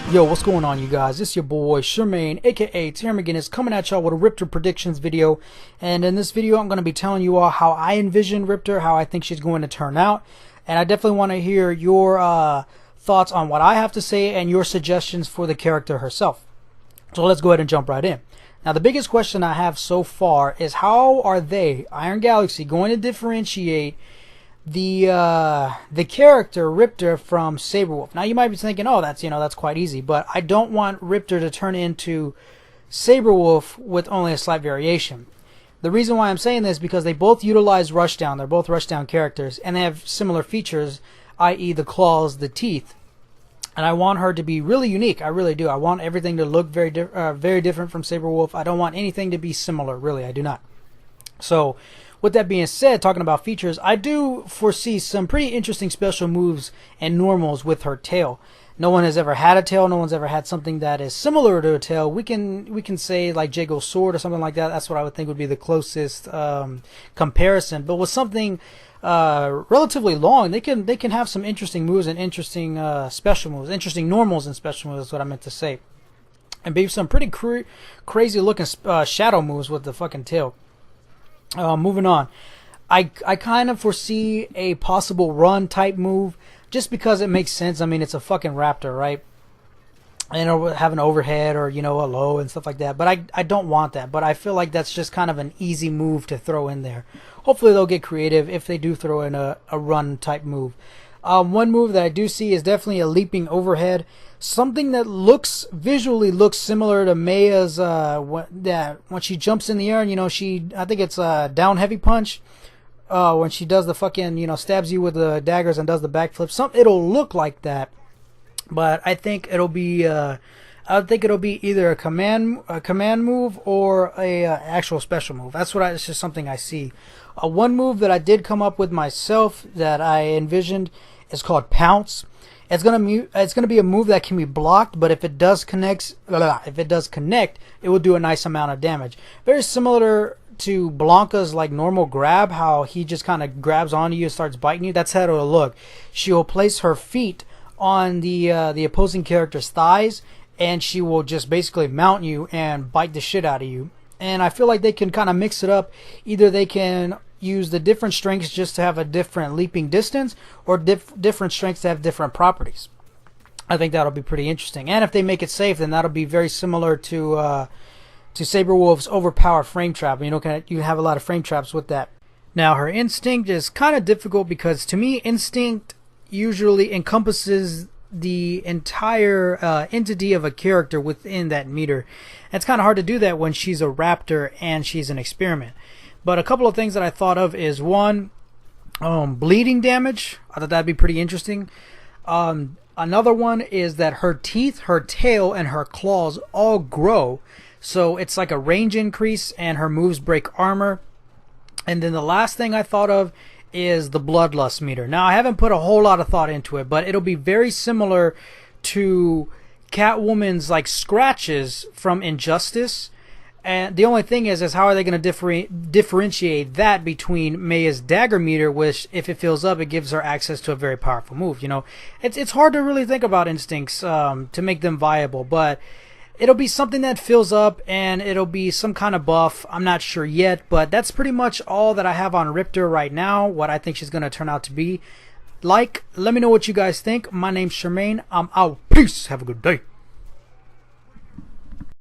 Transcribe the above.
Yo, what's going on, you guys? It's your boy Shermaine, aka Termaginus, coming at y'all with a Riptor predictions video. And in this video, I'm going to be telling you all how I envision Riptor, how I think she's going to turn out. And I definitely want to hear your thoughts on what I have to say and your suggestions for the character herself. So let's go ahead and jump right in. Now, the biggest question I have so far is how are they, Iron Galaxy, going to differentiate the character Riptor from Saberwolf? Now you might be thinking, oh, that's quite easy, but I don't want Riptor to turn into Saberwolf with only a slight variation. The reason why I'm saying this is because they both utilize Rushdown. They're both Rushdown characters, and they have similar features, i.e. the claws, the teeth. And I want her to be really unique. I really do. I want everything to look very different from Saberwolf. I don't want anything to be similar. Really, I do not. So, with that being said, talking about features, I do foresee some pretty interesting special moves and normals with her tail. No one has ever had a tail. No one's ever had something that is similar to a tail. We can say like Jago's sword or something like that. That's what I would think would be the closest comparison. But with something relatively long, they can have some interesting moves and interesting special moves, interesting normals and special moves is what I meant to say, and be some pretty crazy looking shadow moves with the fucking tail. Moving on, I kind of foresee a possible run type move just because it makes sense. I mean, it's a fucking raptor, right? And have an overhead or, a low and stuff like that. But I don't want that. But I feel like that's just kind of an easy move to throw in there. Hopefully they'll get creative if they do throw in a run type move. One move that I do see is definitely a leaping overhead. Something that visually looks similar to Maya's when she jumps in the air and I think it's a down heavy punch. When she does the fucking stabs you with the daggers and does the backflip. It'll look like that. But I think it'll be either a command move or a actual special move. It's just something I see. One move that I did come up with myself that I envisioned is called Pounce. It's gonna be a move that can be blocked, but if it does connect, it will do a nice amount of damage. Very similar to Blanca's like normal grab, how he just kind of grabs onto you and starts biting you. That's how it'll look. She will place her feet on the opposing character's thighs, and she will just basically mount you and bite the shit out of you. And I feel like they can kind of mix it up. Either they can use the different strengths just to have a different leaping distance, or different strengths to have different properties. I think that'll be pretty interesting. And if they make it safe, then that'll be very similar to Saberwolf's overpowered frame trap. You have a lot of frame traps with that. Now, her instinct is kind of difficult because to me, instinct usually encompasses the entire entity of a character within that meter. It's kind of hard to do that when she's a raptor and she's an experiment. But a couple of things that I thought of is one, bleeding damage. I thought that'd be pretty interesting. Another one is that her teeth, her tail, and her claws all grow. So it's like a range increase and her moves break armor. And then the last thing I thought of is the bloodlust meter. Now, I haven't put a whole lot of thought into it, but it'll be very similar to Catwoman's like scratches from Injustice. And the only thing is how are they going to differentiate that between Maya's dagger meter, which if it fills up, it gives her access to a very powerful move. It's hard to really think about instincts to make them viable, but it'll be something that fills up and it'll be some kind of buff. I'm not sure yet, but that's pretty much all that I have on Riptor right now, what I think she's going to turn out to be. Let me know what you guys think. My name's Shermaine. I'm out. Peace. Have a good day.